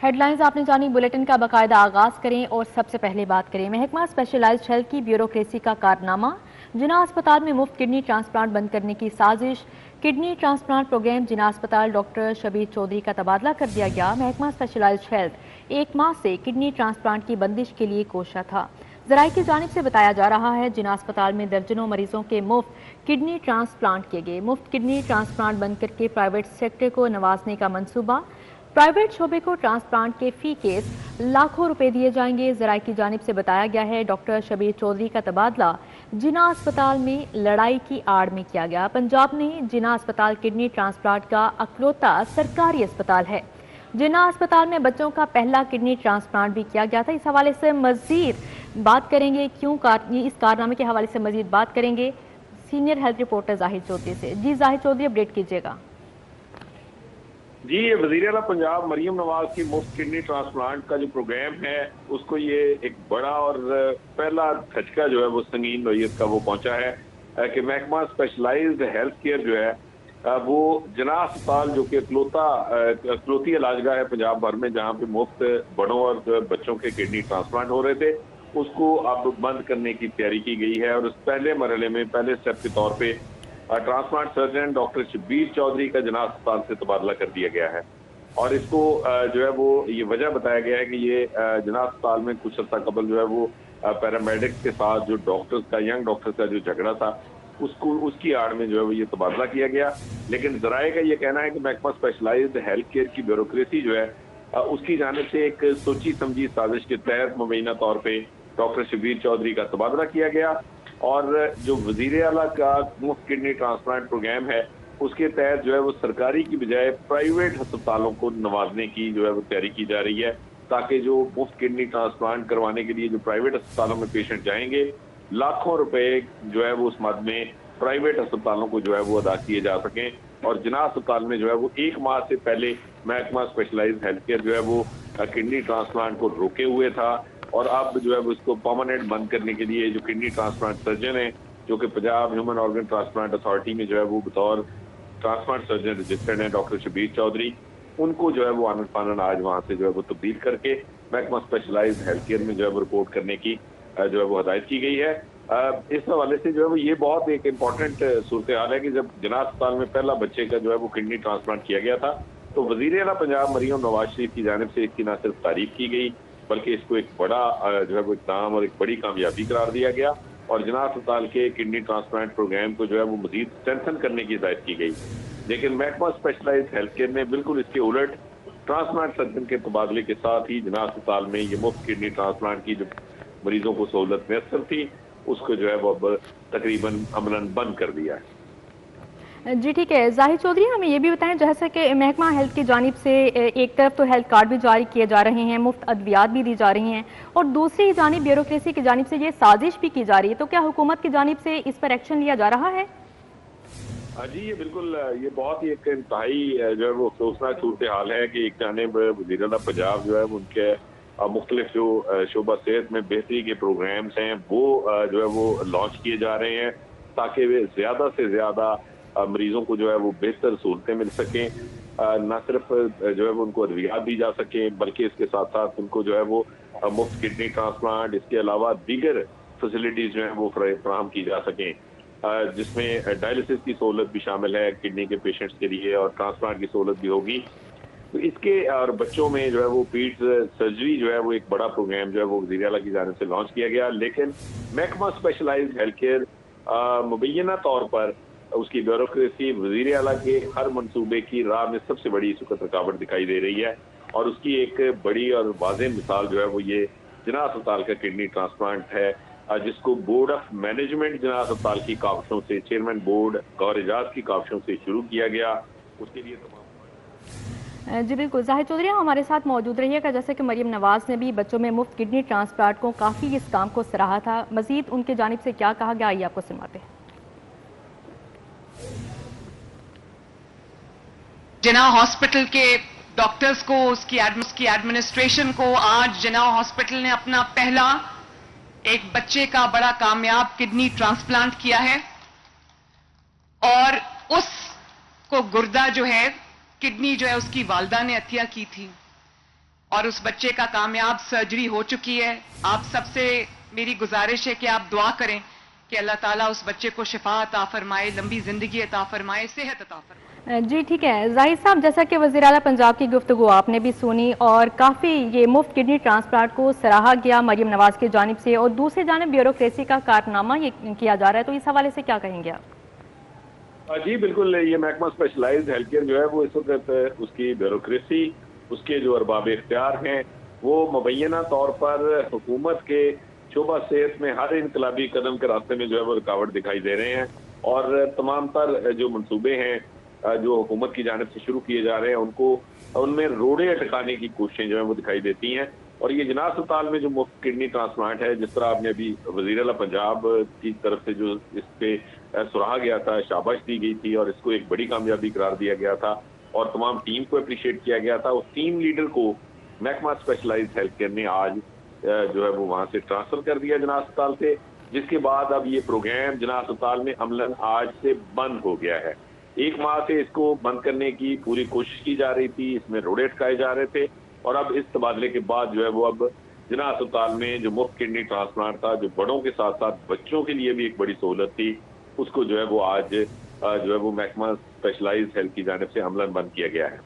Head lines آپ نے جانی، بلیٹن کا باقاعدہ آغاز کریں اور سب سے پہلے بات کریں محکمہ اسپیشلائزڈ ہیلتھ کی بیوروکریسی کا کارنامہ، جناح اسپتال میں مفت کڈنی ٹرانسپلانٹ بند کرنے کی سازش، کڈنی ٹرانسپلانٹ پروگرام جناح اسپتال ڈاکٹر شبیر چودھری کا تبادلہ کر دیا گیا۔ محکمہ اسپیشلائزڈ ہیلتھ 1 ماہ سے کڈنی ٹرانسپلانٹ کی بندش کے لیے کوشاں تھا۔ ذرائع کی جانب سے بتایا جا رہا ہے جناح اسپتال میں درجنوں مریضوں کے مفت کڈنی ٹرانسپلانٹ کیے گئے۔ مفت کڈنی ٹرانسپلانٹ بند کر کے پرائیویٹ سیکٹر کو نوازنے کا منصوبہ، پرائیویٹ شعبے کو ٹرانسپلانٹ کے فی کیس لاکھوں روپے دیے جائیں گے۔ ذرائع کی جانب سے بتایا گیا ہے ڈاکٹر شبیر چودھری کا تبادلہ جناح اسپتال میں لڑائی کی آڑ میں کیا گیا۔ پنجاب میں جناح اسپتال کڈنی ٹرانسپلانٹ کا اکلوتا سرکاری اسپتال ہے۔ جناح اسپتال میں بچوں کا پہلا کڈنی ٹرانسپلانٹ بھی کیا گیا تھا۔ اس حوالے سے مزید بات کریں گے، اس کارنامے کے حوالے سے مزید بات کریں گے سینئر ہیلتھ رپورٹر زاہد چودھری سے۔ جی زاہد چودھری، اپڈیٹ کیجیے گا۔ جی، وزیر اعلیٰ پنجاب مریم نواز کی مفت کڈنی ٹرانسپلانٹ کا جو پروگرام ہے اس کو یہ ایک بڑا اور پہلا دھچکا جو ہے وہ سنگین نوعیت کا وہ پہنچا ہے کہ محکمہ اسپیشلائزڈ ہیلتھ کیئر جو ہے وہ جناح اسپتال جو کہ اکلوتی علاج گاہ ہے پنجاب بھر میں جہاں پہ مفت بڑوں اور بچوں کے کڈنی ٹرانسپلانٹ ہو رہے تھے، اس کو اب بند کرنے کی تیاری کی گئی ہے۔ اور اس پہلے مرحلے میں پہلے سٹیپ کے طور پہ transplant surgeon doctor Shabbir Chaudhry کا جناح اسپتال سے تبادلہ کر دیا گیا ہے۔ اور اس کو جو ہے وہ یہ وجہ بتایا گیا ہے کہ یہ جناح اسپتال میں کچھ عرصہ قبل جو ہے وہ پیرامیڈکس کے ساتھ جو ینگ ڈاکٹرز کا جو جھگڑا تھا اس کی آڑ میں جو ہے وہ یہ تبادلہ کیا گیا۔ لیکن ذرائع کا یہ کہنا ہے کہ محکمہ اسپیشلائزڈ ہیلتھ کیئر کی بیوروکریسی جو ہے اس کی جانب سے ایک سوچی سمجھی سازش کے تحت مبینہ طور پہ ڈاکٹر شبیر چودھری کا تبادلہ کیا گیا، اور جو وزیر اعلیٰ کا مفت کڈنی ٹرانسپلانٹ پروگرام ہے اس کے تحت جو ہے وہ سرکاری کی بجائے پرائیویٹ ہسپتالوں کو نوازنے کی جو ہے وہ تیاری کی جا رہی ہے، تاکہ جو مفت کڈنی ٹرانسپلانٹ کروانے کے لیے جو پرائیویٹ ہسپتالوں میں پیشنٹ جائیں گے، لاکھوں روپے جو ہے وہ اس مد میں پرائیویٹ ہسپتالوں کو جو ہے وہ ادا کیے جا سکیں۔ اور جناح اسپتال میں جو ہے وہ 1 ماہ سے پہلے محکمہ اسپیشلائزڈ ہیلتھ کیئر جو ہے وہ کڈنی ٹرانسپلانٹ کو روکے ہوئے تھا، اور اب جو ہے وہ اس کو پرماننٹ بند کرنے کے لیے جو کڈنی ٹرانسپلانٹ سرجن ہیں جو کہ Punjab human organ transplant authority میں جو ہے وہ بطور ٹرانسپلانٹ سرجن رجسٹرڈ ہیں ڈاکٹر شبیر چودھری، ان کو جو ہے وہ آنن فانن آج وہاں سے جو ہے وہ تبدیل کر کے محکمہ اسپیشلائزڈ ہیلتھ کیئر میں جو ہے وہ رپورٹ کرنے کی جو ہے وہ ہدایت کی گئی ہے۔ اس حوالے سے جو ہے وہ یہ بہت ایک امپورٹنٹ صورتحال ہے کہ جب جناح اسپتال میں پہلا بچے کا جو ہے وہ کڈنی ٹرانسپلانٹ کیا گیا تھا تو وزیر اعلیٰ پنجاب مریم نواز شریف کی جانب سے اس کی نہ صرف تعریف کی گئی بلکہ اس کو ایک بڑا جو ہے وہ اقدام اور ایک بڑی کامیابی قرار دیا گیا، اور جناح اسپتال کے کڈنی ٹرانسپلانٹ پروگرام کو جو ہے وہ مزید اسٹرینتھن کرنے کی ہدایت کی گئی۔ لیکن محکمہ اسپیشلائزڈ ہیلتھ کیئر نے بالکل اس کے الٹ ٹرانسپلانٹ سرجن کے تبادلے کے ساتھ ہی جناح اسپتال میں یہ مفت کڈنی ٹرانسپلانٹ کی جو مریضوں کو سہولت میسر تھی اس کو جو ہے وہ اب تقریباً عملاً بند کر دیا ہے۔ جی ٹھیک ہے، زاہد چودھری ہمیں یہ بھی بتائیں جیسے کہ محکمہ ہیلتھ کی جانب سے ایک طرف تو ہیلتھ کارڈ بھی جاری کیے جا رہے ہیں، مفت ادویات بھی دی جا رہی ہیں، اور دوسری جانب بیوروکریسی کی جانب سے یہ سازش بھی کی جا رہی ہے، تو کیا حکومت کی جانب سے اس پر ایکشن لیا جا رہا ہے؟ جی یہ بالکل، یہ بہت ہی ایک انتہائی جو ہے وہ افسوسناک صورتحال ہے کہ ایک جانب وزیر اعلیٰ پنجاب جو ہے ان کے مختلف جو شعبہ صحت میں بہتری کے پروگرامز ہیں وہ جو ہے وہ لانچ کیے جا رہے ہیں تاکہ زیادہ سے زیادہ مریضوں کو جو ہے وہ بہتر سہولتیں مل سکیں، نہ صرف جو ہے وہ ان کو ادویات دی جا سکیں بلکہ اس کے ساتھ ساتھ ان کو جو ہے وہ مفت کڈنی ٹرانسپلانٹ اس کے علاوہ دیگر فیسلٹیز جو ہیں وہ فراہم کی جا سکیں، جس میں ڈائلسس کی سہولت بھی شامل ہے کڈنی کے پیشنٹس کے لیے، اور ٹرانسپلانٹ کی سہولت بھی ہوگی۔ تو اس کے اور بچوں میں جو ہے وہ پیڈز سرجری جو ہے وہ ایک بڑا پروگرام جو ہے وہ وزیر اعلیٰ کی جانب سے لانچ کیا گیا، لیکن محکمہ اسپیشلائزڈ ہیلتھ کیئر مبینہ طور پر اس کی بیوروکریسی وزیر اعلیٰ کے ہر منصوبے کی راہ میں سب سے بڑی اس وقت رکاوٹ دکھائی دے رہی ہے، اور اس کی ایک بڑی اور واضح مثال جو ہے وہ یہ جناح اسپتال کا کڈنی ٹرانسپلانٹ ہے، جس کو بورڈ آف مینجمنٹ جناح اسپتال کی کاوشوں سے، چیئرمین بورڈ گور اعجاز کی کاوشوں سے شروع کیا گیا۔ اس کے لیے تمام جی بالکل، زاہد چودھری ہمارے ساتھ موجود رہیے گا۔ جیسے کہ مریم نواز نے بھی بچوں میں مفت کڈنی ٹرانسپلانٹ کو کافی اس کام کو سراہا تھا، مزید ان کے جانب سے کیا کہا گیا آئیے آپ کو سنواتے ہیں۔ جناح ہاسپٹل کے ڈاکٹرز کو، اس کی ایڈمنسٹریشن کو آج جناح ہاسپٹل نے اپنا پہلا ایک بچے کا بڑا کامیاب کڈنی ٹرانسپلانٹ کیا ہے، اور اس کو گردہ جو ہے کڈنی جو ہے اس کی والدہ نے عطیہ کی تھی۔ और उस बच्चे का कामयाब सर्जरी हो चुकी है। आप सबसे मेरी गुजारिश है कि आप दुआ करें कि अल्लाह ताला उस बच्चे को शिफा अता फरमाए, लंबी जिंदगी अता फरमाए, सेहत अता फरमाए। जी ठीक है जाहिद साहब, जैसा कि वज़ीर आला पंजाब की गुफ्तगू आपने भी सुनी और काफ़ी ये मुफ्त किडनी ट्रांसप्लांट को सराहा गया मरियम नवाज की जानिब से, और दूसरी जानिब ब्यूरोक्रेसी का कारनामा ये किया जा रहा है, तो इस हवाले से क्या कहेंगे आप? जी बिल्कुल, ये महकमा स्पेशलाइज्ड हेल्थ केयर जो है वो इस वक्त उसकी ब्यूरोक्रेसी, उसके जो अरबाब इख्तियार हैं वो मुबैना तौर पर हुकूमत के शोबा सेहत में हर इनकलाबी कदम के रास्ते में जो है वो रुकावट दिखाई दे रहे हैं, और तमाम तर जो मनसूबे हैं जो हुकूमत की जानिब से शुरू किए जा रहे हैं उनमें रोड़े अटकाने की कोशिशें जो है वो दिखाई देती हैं। और ये जिना अस्पताल में जो मुफ्त किडनी ट्रांसप्लांट है, जिस तरह आपने अभी वज़ीर आला पंजाब की तरफ से जो इस पे सराहा गया था, शाबाश दी गई थी और इसको एक बड़ी कामयाबी करार दिया गया था और तमाम टीम को अप्रिशिएट किया गया था, उस टीम लीडर को महकमा स्पेशलाइज्ड हेल्थ केयर ने आज जो है वो वहां से ट्रांसफर कर दिया जिना अस्पताल से, जिसके बाद अब ये प्रोग्राम जिना अस्पताल में अमलन आज से बंद हो गया है। एक माह से इसको बंद करने की पूरी कोशिश की जा रही थी, इसमें रोड़े अटकाए जा रहे थे, और अब इस तबादले के बाद जो है वो अब जिना अस्पताल में जो मुफ्त किडनी ट्रांसप्लांट था, जो बड़ों के साथ साथ बच्चों के लिए भी एक बड़ी सहूलत थी, उसको जो है वो आज जो है वो महकमा स्पेशलाइज्ड हेल्थ की जानिब से अमलन बंद किया गया है।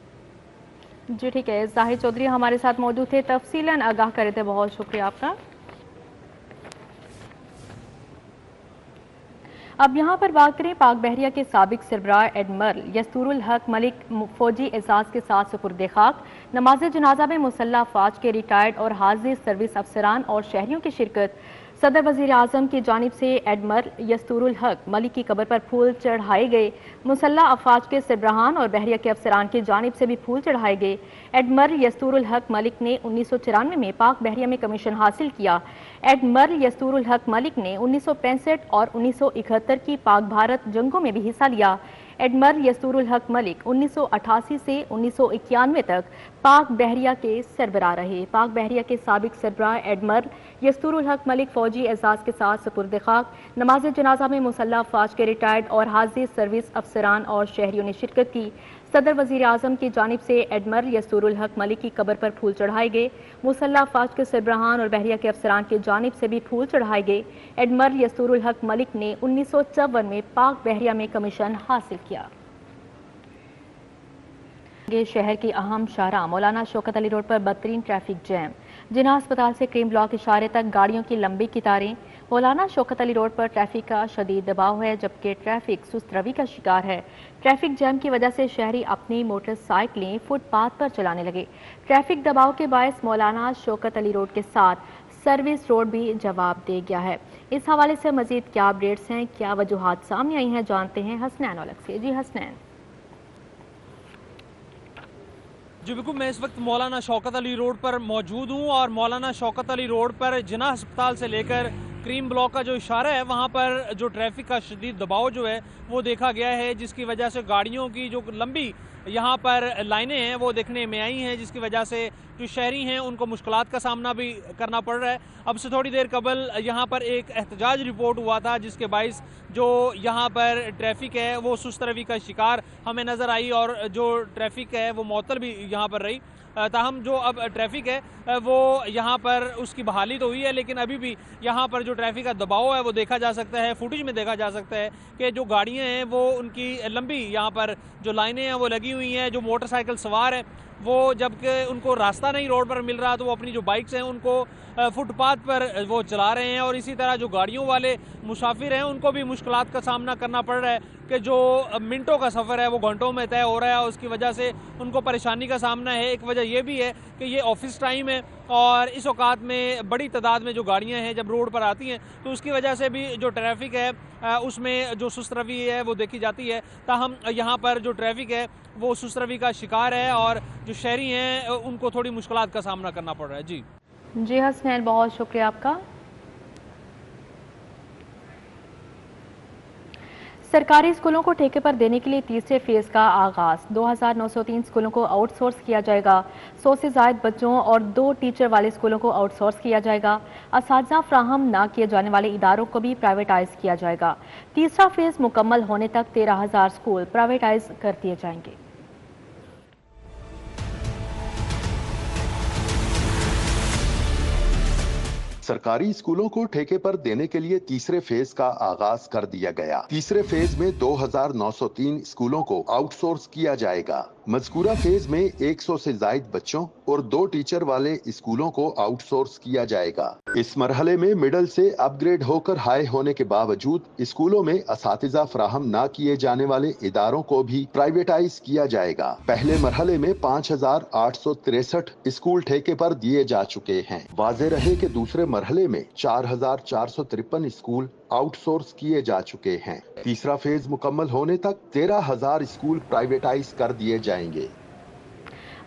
जी ठीक है, जाहिद चौधरी हमारे साथ मौजूद थे, तफसीलन आगाह करे थे, बहुत शुक्रिया आपका। अब यहाँ पर बात करें पाक बहरिया के साबिक सरबराह एडमिरल यस्तूरुल हक मलिक फौजी एजाज के साथ सुपुर्द खाक। नमाज जनाजा में मुसल्ह अफवाज के रिटायर्ड और हाजिर सर्विस अफसरान और शहरियों की शिरकत। सदर वज़ीर आज़म की जानिब से एडमिरल यस्तूरुल हक मलिक की कब्र पर फूल चढ़ाए गए। मुसल्ह अफवाज के सरबराहान और बहरिया के अफसरान की जानिब से भी फूल चढ़ाए गए। एडमिरल यस्तूरुल हक मलिक ने 1994 में पाक बहरिया में कमीशन हासिल किया। एडमिरल यस्तूरुल हक मलिक ने 1965 और 1971 की पाक भारत जंगों में भी हिस्सा लिया। एडमिरल यस्तूरुल हक मलिक 1988 से 1991 तक पाक बहरिया के सरबराह रहे। पाक बहरिया के साबिक सरबराह एडमिरल यस्तूरुल हक मलिक फौजी एजाज के साथ सुपुर्द खाक। नमाज जनाजा में मुसल्ह अफवाज के रिटायर्ड और हाजिर सर्विस अफसरान और शहरियों ने शिरकत की। सदर वज़ीर आज़म की जानिब से एडमिरल यस्तूरुल हक मलिक की कब्र पर फूल चढ़ाए गए। मुसल्ह अफवाज के सरबराहान और बहरिया के अफसरान की जानिब से भी फूल चढ़ाए गए। एडमिरल यस्तूरुल हक मलिक ने 1954 में पाक बहरिया में कमीशन हासिल किया। शहर की अहम शाहराह मौलाना शौकत अली रोड पर बदतरीन ट्रैफिक जैम। जिना अस्पताल से क्रीम ब्लॉक इशारे तक गाड़ियों की लंबी कतारें। मौलाना शौकत अली रोड पर ट्रैफिक का शदीद दबाव है, जबकि ट्रैफिक सुस्त रवि का शिकार है। ट्रैफिक जैम की वजह से शहरी अपनी मोटरसाइकिलें फुटपाथ पर चलाने लगे। ट्रैफिक दबाव के बायस मौलाना शौकत अली रोड के साथ सर्विस रोड भी जवाब दे गया है। इस हवाले से मजीद क्या अपडेट्स हैं, क्या वजूहात सामने आई हैं, जानते हैं हसनैन औलख से। जी हसनैन। जी बिल्कुल, मैं इस वक्त मौलाना शौकत अली रोड पर मौजूद हूँ और मौलाना शौकत अली रोड पर जिना अस्पताल से लेकर क्रीम ब्लॉक का जो इशारा है वहाँ पर जो ट्रैफिक का शदीद दबाव जो है वो देखा गया है, जिसकी वजह से गाड़ियों की जो लंबी यहाँ पर लाइनें हैं वो देखने में आई हैं, जिसकी वजह से जो शहरी हैं उनको मुश्किलात का सामना भी करना पड़ रहा है। अब से थोड़ी देर कबल यहाँ पर एक एहतजाज रिपोर्ट हुआ था, जिसके बाइस जो यहाँ पर ट्रैफिक है वो सुस्त रवि का शिकार हमें नज़र आई और जो ट्रैफिक है वो मअतल भी यहाँ पर रही। ताहम जो अब ट्रैफिक है वो यहाँ पर उसकी बहाली तो हुई है, लेकिन अभी भी यहाँ पर जो ट्रैफिक का दबाव है वो देखा जा सकता है। फुटेज में देखा जा सकता है कि जो गाड़ियाँ हैं वो उनकी लंबी यहाँ पर जो लाइनें हैं वो लगी हुई हैं। जो मोटरसाइकिल सवार है वो जबकि उनको रास्ता नहीं रोड पर मिल रहा तो वो अपनी जो बाइक्स हैं उनको फुटपाथ पर वो चला रहे हैं, और इसी तरह जो गाड़ियों वाले मुसाफिर हैं उनको भी मुश्किलात का सामना करना पड़ रहा है कि जो मिनटों का सफ़र है वो घंटों में तय हो रहा है। उसकी वजह से उनको परेशानी का सामना है। एक वजह यह भी है कि ये ऑफिस टाइम है और इस औकात में बड़ी तादाद में जो गाड़ियां हैं जब रोड पर आती हैं तो उसकी वजह से भी जो ट्रैफिक है उसमें जो सुस्त रवि है वो देखी जाती है। ताहम यहाँ पर जो ट्रैफिक है वो सुस्त रवि का शिकार है और जो शहरी हैं उनको थोड़ी मुश्किलात का सामना करना पड़ रहा है। जी हसनैन, बहुत शुक्रिया आपका। सरकारी स्कूलों को ठेके पर देने के लिए तीसरे फेज का आगाज। 2903 स्कूलों को आउटसोर्स किया जाएगा। 100 से ज्यादा बच्चों और 2 टीचर वाले स्कूलों को आउटसोर्स किया जाएगा। असातिज़ा फ्राहम न किए जाने वाले इदारों को भी प्राइवेटाइज किया जाएगा। तीसरा फेज मुकम्मल होने तक 13,000 स्कूल प्राइवेटाइज कर दिए जाएंगे। सरकारी स्कूलों को ठेके पर देने के लिए तीसरे फेज का आगाज कर दिया गया। तीसरे फेज में 2903 स्कूलों को आउटसोर्स किया जाएगा। मज़कूरा फेज में 100 से जायद बच्चों और 2 टीचर वाले स्कूलों को आउटसोर्स किया जाएगा। इस मरहले में मिडल से अपग्रेड होकर हाई होने के बावजूद स्कूलों में असातिज़ा फराहम न किए जाने वाले इदारों को भी प्राइवेटाइज किया जाएगा। पहले मरहले में 5863 स्कूल ठेके पर दिए जा चुके हैं। वाज़ेह रहे कि दूसरे मरहले में 4453 स्कूल आउटसोर्स किए जा चुके हैं। तीसरा फेज मुकम्मल होने तक 13,000 स्कूल प्राइवेटाइज कर दिए जाएंगे।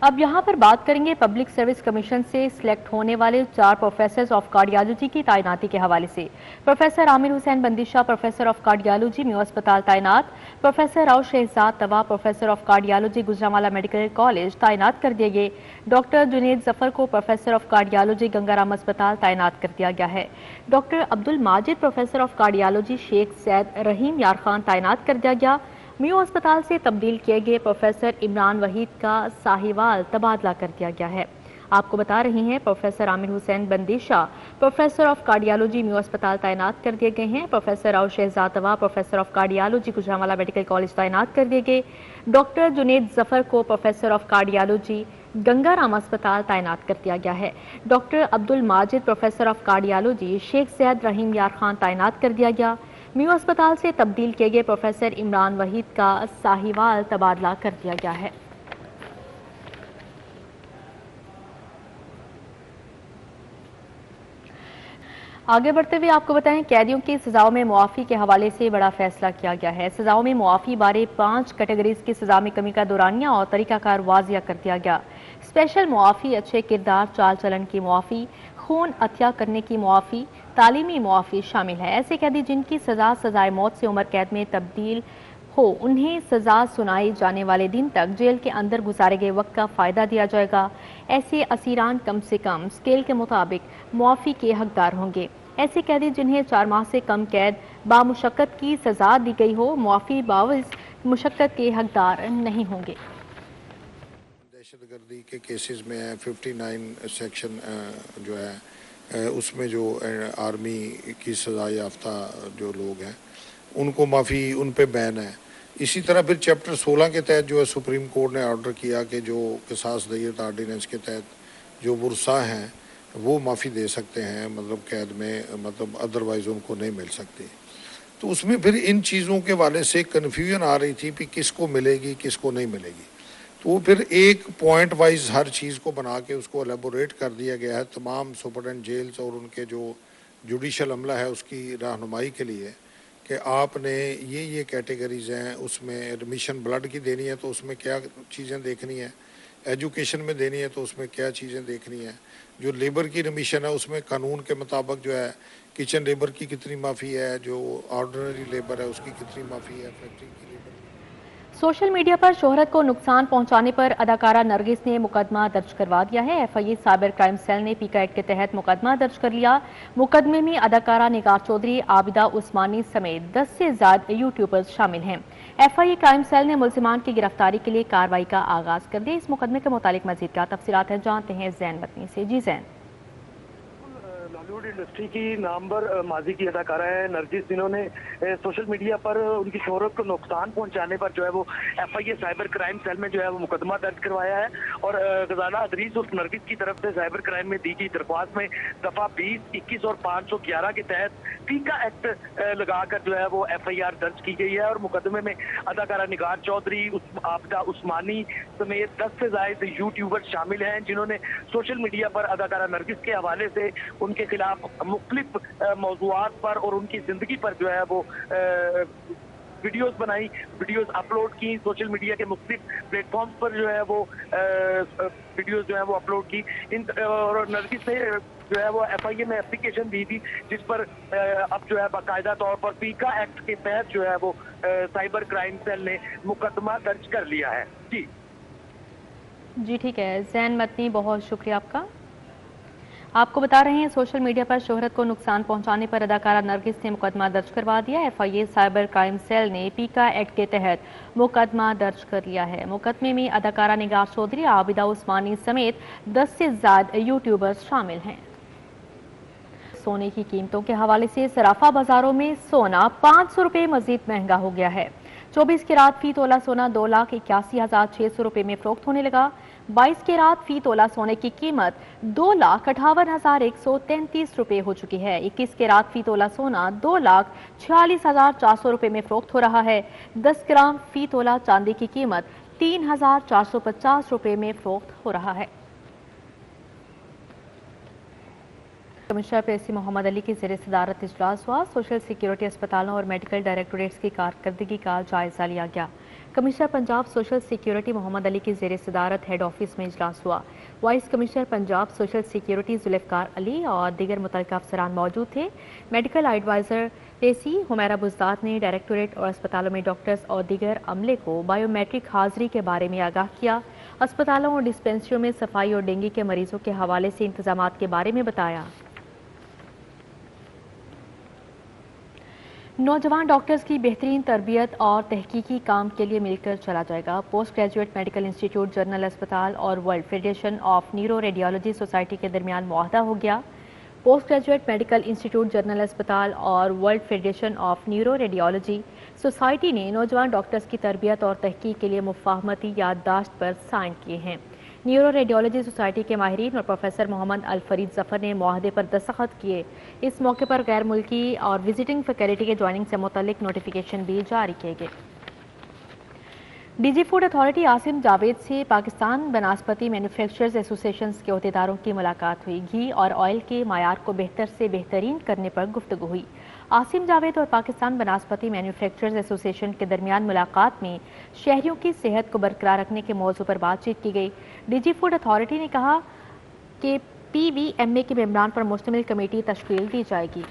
अब यहाँ पर बात करेंगे पब्लिक सर्विस कमीशन से सिलेक्ट होने वाले 4 प्रोफेसर ऑफ कार्डियोलॉजी की तैनाती के हवाले से। Professor Amir Hussain Bandisha professor of cardiology Mayo अस्पताल तैनात, professor Rao Shahzad Tawa professor of cardiology Gujranwala medical college तैनात कर दिए गए। डॉक्टर जुनेद जफर को प्रोफेसर ऑफ कार्डियोलॉजी गंगाराम अस्पताल तैनात कर दिया गया है। Doctor Abdul Majid professor of cardiology Sheikh Zayed Rahim Yar Khan तैनात कर दिया गया। म्यू अस्पताल से तब्दील किए गए प्रोफेसर इमरान वहीद का साहिवाल तबादला कर दिया गया है। आपको बता रहे हैं professor Amir Hussain Bandisha professor of cardiology Mayo अस्पताल तैनात कर दिए गए हैं। Professor Rao Shahzad Tawa professor of cardiology Gujranwala medical college तैनात कर दिए गए। डॉक्टर जुनेद जफर को प्रोफेसर ऑफ कार्डियोलॉजी गंगाराम अस्पताल तैनात कर दिया गया है। Doctor Abdul Majid professor of cardiology Sheikh Zayed Rahim Yar Khan तैनात कर दिया गया। म्यू अस्पताल से तब्दील किए गए प्रोफेसर इमरान वहीद का साहिवाल तबादला कर दिया गया है। आगे बढ़ते हुए आपको बताएं, कैदियों की सजाओं में मुआफ़ी के हवाले से बड़ा फैसला किया गया है। सजाओं में मुआफ़ी बारे 5 कैटेगरीज की सजा में कमी का दौरानिया और तरीकाकार वाजिया कर दिया गया। स्पेशल मुआफ़ी, अच्छे किरदार चाल चलन की मुआफ़ी, खून अतिया करने की मुआफ़ी, तालीमी मुआफ़ी शामिल है। ऐसे कैदी जिनकी सज़ा सजाए मौत से उम्र कैद में तब्दील हो, उन्हें सज़ा सुनाई जाने वाले दिन तक जेल के अंदर गुजारे गए वक्त का फ़ायदा दिया जाएगा। ऐसे असीरान कम से कम स्केल के मुताबिक मुआफ़ी के हकदार होंगे। ऐसे कैदी जिन्हें 4 माह से कम कैद बामुशक्कत की सज़ा दी गई हो, मुआफ़ी बावज मुशक्कत के हकदार नहीं होंगे। दहशतगर्दी के केसेस में है 59 सेक्शन जो है उसमें जो आर्मी की सज़ा याफ्ता जो लोग हैं उनको माफ़ी, उन पे बैन है। इसी तरह फिर चैप्टर 16 के तहत जो है सुप्रीम कोर्ट ने ऑर्डर किया कि जो क़िसास दय्यत आर्डिनेंस के तहत जो वुरसा हैं वो माफ़ी दे सकते हैं, मतलब कैद में, मतलब अदरवाइज़ उनको नहीं मिल सकती। तो उसमें फिर इन चीज़ों के वाले से कन्फ्यूजन आ रही थी कि किसको मिलेगी किसको नहीं मिलेगी। तो वो फिर एक पॉइंट वाइज हर चीज़ को बना के उसको एलेबोरेट कर दिया गया है तमाम सुपरडेंट जेल्स और उनके जो जुडिशल अमला है उसकी रहनुमाई के लिए कि आपने ये कैटेगरीज हैं, उसमें एडमिशन ब्लड की देनी है तो उसमें क्या चीज़ें देखनी है, एजुकेशन में देनी है तो उसमें क्या चीज़ें देखनी है, जो लेबर की रिमिशन है उसमें कानून के मुताबिक जो है किचन लेबर की कितनी माफ़ी है, जो ऑर्डिनरी लेबर है उसकी कितनी माफ़ी है, फैक्ट्री की लेबर। सोशल मीडिया पर शोहरत को नुकसान पहुंचाने पर अदाकारा नरगिस ने मुकदमा दर्ज करवा दिया है। एफआईए साइबर क्राइम सेल ने पीका एक्ट के तहत मुकदमा दर्ज कर लिया। मुकदमे में अदाकारा निगार चौधरी, आबिदा उस्मानी समेत 10 से ज्यादा यूट्यूबर्स शामिल हैं। एफआईए क्राइम सेल ने मुलजिमान की गिरफ्तारी के लिए कार्रवाई का आगाज कर दिया। इस मुकदमे के मुतालिक मजीद क्या तफसीलात हैं, जानते हैं जैन मतनी से। जी जैन। बॉलीवुड इंडस्ट्री की नामवर माजी की अदाकारा है नरगिस, जिन्होंने सोशल मीडिया पर उनकी शोहरत को नुकसान पहुंचाने पर जो है वो एफआईए साइबर क्राइम सेल में जो है वो मुकदमा दर्ज करवाया है। और खजाना अदरीस उर्फ नरगिस की तरफ से साइबर क्राइम में दी गई दरख्वास्त में दफा 20, 21 और 511 के तहत पीका एक्ट लगाकर जो है वो एफआईआर दर्ज की गई है। और मुकदमे में अदाकारा निगार चौधरी, आबिदा उस्मानी समेत 10 से ज्यादा यूट्यूबर शामिल हैं, जिन्होंने सोशल मीडिया पर अदाकारा नरगिस के हवाले से उनके खिलाफ मुख्तलिफ मौज़ूआत पर और उनकी जिंदगी पर जो है वो वीडियोस बनाई, वीडियोस अपलोड की, सोशल मीडिया के मुख्तलिफ प्लेटफॉर्म्स पर जो है वो वीडियोस जो है वो अपलोड की। और नरगिस ने जो है वो एफआईए में एप्लीकेशन दी थी, जिस पर अब जो है बाकायदा तौर पर पीका एक्ट के तहत जो है वो साइबर क्राइम सेल ने मुकदमा दर्ज कर लिया है। जी ठीक है जैन मतनी, बहुत शुक्रिया आपका। आपको बता रहे हैं सोशल मीडिया पर शोहरत को नुकसान पहुंचाने पर अदाकारा नरगिस ने मुकदमा दर्ज करवा दिया। एफआईए साइबर क्राइम सेल ने पीका एक्ट के तहत मुकदमा दर्ज कर लिया है। मुकदमे में अदाकारा निगार चौधरी, आबिदा उस्मानी समेत 10 से ज्यादा यूट्यूबर्स शामिल हैं। सोने की कीमतों के हवाले से सराफा बाजारों में सोना 500 रुपये मजीद महंगा हो गया है। 24 कैरात फी तोला सोना 2,81,600 रुपये में फरोख्त होने लगा। 22 कैरात फी तोला सोने की कीमत 2,58,133 रुपये हो चुकी है। 21 कैरात फी तोला सोना 2,46,400 रुपये में फरोख्त हो रहा है। 10 ग्राम फी तोला चांदी की कीमत 3,450 रुपये में फरोख्त हो रहा है। कमिश्नर प्रेसी मोहम्मद अली की ज़ेर सदारत इजलास हुआ। सोशल सिक्योरिटी अस्पतालों और मेडिकल डायरेक्टोरेट्स की कारकर्दगी का जायजा लिया गया। Commissioner Punjab social security Mohammad Ali की ज़ेर सदारत हेड ऑफिस में इजलास हुआ। Vice commissioner Punjab social security Zulfiqar Ali और दीगर मुतल्लिका अफसरान मौजूद थे। मेडिकल एडवाइज़र प्रेसी हुमैरा बुज़दात ने डायरेक्टोरेट और अस्पतालों में डॉक्टर्स और दीगर अमले को बायोमेट्रिक हाजिरी के बारे में आगाह किया। अस्पतालों और डिस्पेंसरियों में सफाई और डेंगू के मरीजों के हवाले से इंतजामात के बारे में बताया। नौजवान डॉक्टर्स की बेहतरीन तरबियत और तहकीकी काम के लिए मिलकर चला जाएगा। Post graduate medical institute general अस्पताल और world federation of neuro radiology society के दरमियान मुआहदा हो गया। Post graduate medical institute general अस्पताल और world federation of neuro radiology society ने नौजवान डॉक्टर्स की तरबियत और तहकीक के लिए मुफाहमती याददाश्त पर साइन किए हैं। न्यूरो रेडियोलॉजी सोसाइटी के माहिरीन और प्रोफेसर मोहम्मद अल फरीद जफर ने मुआहदे पर दस्तखत किए। इस मौके पर गैर मुल्की और विजिटिंग फैकल्टी के ज्वाइनिंग से मुतल्लिक नोटिफिकेशन भी जारी किए गए। DG food authority Asim Javed से पाकिस्तान बनास्पति मैन्युफैक्चरर्स एसोसिएशन के अहदेदारों की मुलाकात हुई। घी और ऑयल के मायार को बेहतर से बेहतरीन करने पर गुफ्तगू हुई। आसिम जावेद और पाकिस्तान बनास्पति मैन्युफैक्चरर्स एसोसिएशन के दरमियान मुलाकात में शहरियों की सेहत को बरकरार रखने के मौजू पर बातचीत की गई। डीजी फूड अथॉरिटी ने कहा कि PVMA के मेंबरान पर मुश्तमिल कमेटी तश्कील दी जाएगी।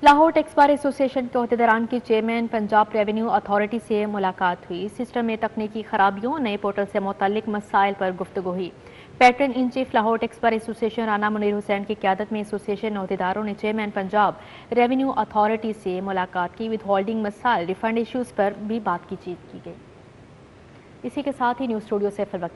लाहौर टैक्स बार एसोसिएशन के अहदेदारान की चेयरमैन पंजाब रेवेन्यू अथॉरिटी से मुलाकात हुई। सिस्टम में तकनीकी खराबियों नए पोर्टल से मुतल्लिक मसाइल पर गुफ्तगू हुई। Pattern in chief Lahore tax bar association Rana Munir Hussain की क़यादत में एसोसिएशन अहदेदारों ने चेयरमैन पंजाब रेवेन्यू अथॉरिटी से मुलाकात की। विद होल्डिंग मसाइल रिफंड इश्यूज पर भी बात की गई। इसी के साथ ही न्यूज़ स्टूडियो से फिल वक्त